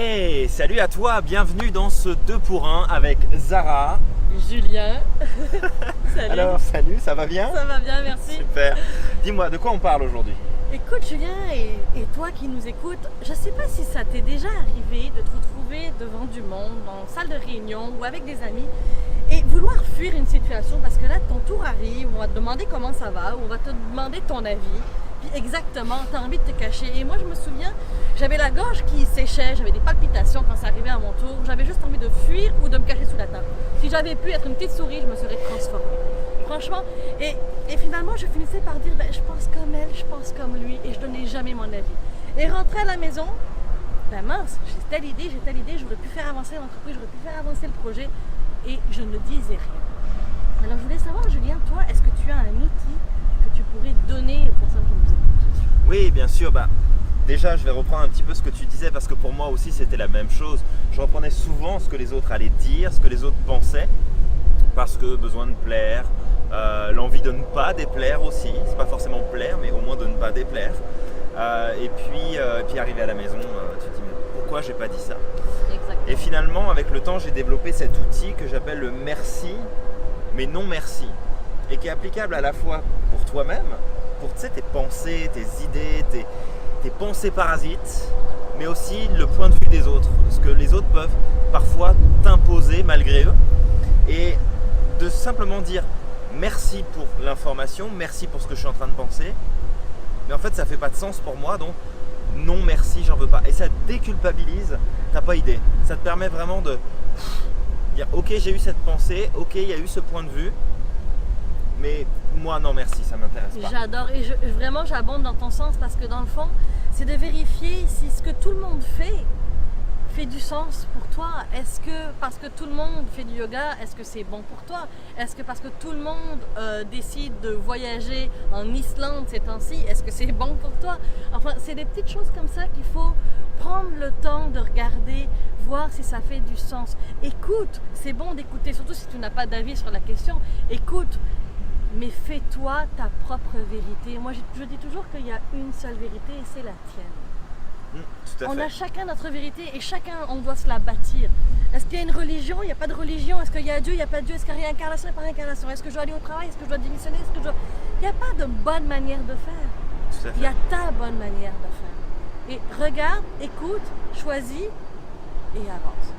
Hey, salut à toi, bienvenue dans ce 2 pour 1 avec Zara. Julien. Salut. Alors, salut, ça va bien? Ça va bien, merci. Super. Dis-moi, de quoi on parle aujourd'hui? Écoute Julien et toi qui nous écoutes, je sais pas si ça t'est déjà arrivé de te retrouver devant du monde, dans une salle de réunion ou avec des amis et vouloir fuir une situation parce que là ton tour arrive, on va te demander comment ça va, ou on va te demander ton avis. Puis exactement, tu as envie de te cacher. Et moi je me souviens, j'avais la gorge qui séchait, j'avais des palpitations quand ça arrivait à mon tour, j'avais juste envie de fuir ou de me cacher sous la table. Si j'avais pu être une petite souris, je me serais transformée. Franchement, et finalement je finissais par dire je pense comme elle, je pense comme lui, et je donnais jamais mon avis. Et rentrer à la maison, mince, j'ai telle idée, j'aurais pu faire avancer l'entreprise, j'aurais pu faire avancer le projet, et je ne disais rien. Alors je voulais savoir Julien, toi, est-ce que tu as un outil que tu pourrais donner aux personnes qui nous écoutent? Oui, bien sûr. Déjà, je vais reprendre un petit peu ce que tu disais parce que pour moi aussi, c'était la même chose. Je reprenais souvent ce que les autres allaient dire, ce que les autres pensaient, parce que besoin de plaire, l'envie de ne pas déplaire aussi. C'est pas forcément plaire, mais au moins de ne pas déplaire. Et puis arrivé à la maison, tu te dis mais pourquoi j'ai pas dit ça? Exactement. Et finalement, avec le temps, j'ai développé cet outil que j'appelle le merci, mais non merci, et qui est applicable à la fois pour toi-même, pour tes pensées, tes idées, tes pensées parasites, mais aussi le point de vue des autres, ce que les autres peuvent parfois t'imposer malgré eux, et de simplement dire merci pour l'information, merci pour ce que je suis en train de penser, mais en fait ça fait pas de sens pour moi, donc non merci, j'en veux pas. Et ça te déculpabilise, t'as pas idée. Ça te permet vraiment de dire ok, j'ai eu cette pensée, ok, il y a eu ce point de vue, mais moi non merci, ça m'intéresse pas. J'adore et vraiment j'abonde dans ton sens parce que dans le fond, c'est de vérifier si ce que tout le monde fait du sens pour toi. Est-ce que parce que tout le monde fait du yoga, est-ce que c'est bon pour toi? Est-ce que parce que tout le monde décide de voyager en Islande ces temps-ci, est-ce que c'est bon pour toi? Enfin, c'est des petites choses comme ça qu'il faut prendre le temps de regarder, voir si ça fait du sens. Écoute, c'est bon d'écouter, surtout si tu n'as pas d'avis sur la question. Écoute, mais fais-toi ta propre vérité. Moi, je dis toujours qu'il y a une seule vérité et c'est la tienne. Tout à On fait. a chacun notre vérité et chacun, on doit se la bâtir. Est-ce qu'il y a une religion? Il n'y a pas de religion. Est-ce qu'il y a Dieu? Il n'y a pas de Dieu. Est-ce qu'il y a réincarnation? Il n'y a pas réincarnation. Est-ce que je dois aller au travail? Est-ce que je dois démissionner? Il n'y a pas de bonne manière de faire. Tout à fait. Il y a ta bonne manière de faire. Et regarde, écoute, choisis et avance.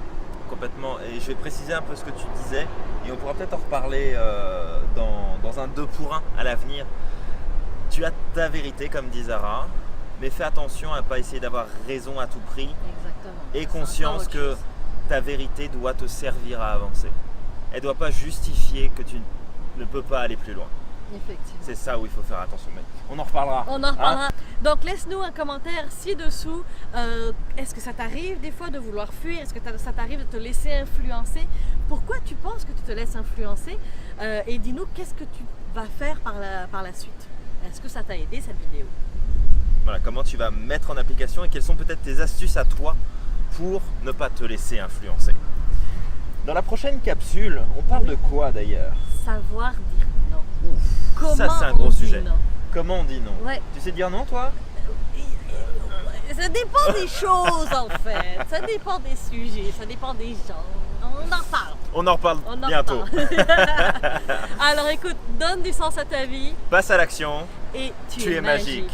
Complètement. Et je vais préciser un peu ce que tu disais, et on pourra peut-être en reparler dans un 2 pour 1 à l'avenir. Tu as ta vérité, comme dit Zara, mais fais attention à ne pas essayer d'avoir raison à tout prix. Exactement. Et C'est conscience encore autre que chose. ta vérité doit te servir à avancer. Elle ne doit pas justifier que tu ne peux pas aller plus loin. Effectivement. C'est ça où il faut faire attention. Mais on en reparlera. On en reparlera. Donc laisse-nous un commentaire ci-dessous. Est-ce que ça t'arrive des fois de vouloir fuir? Est-ce que ça t'arrive de te laisser influencer? Pourquoi tu penses que tu te laisses influencer? Et dis-nous qu'est-ce que tu vas faire par la suite. Est-ce que ça t'a aidé cette vidéo? Voilà, comment tu vas mettre en application et quelles sont peut-être tes astuces à toi pour ne pas te laisser influencer. Dans la prochaine capsule, on parle de quoi d'ailleurs? Savoir dire non. Ouf, Comment ça c'est un on gros dit sujet. non? Comment on dit non? Ouais. Tu sais dire non toi? Ça dépend des choses en fait. Ça dépend des sujets, ça dépend des gens. On en parle. On en reparle On en bientôt. reparle. Alors écoute, donne du sens à ta vie Passe à l'action, et tu es magique.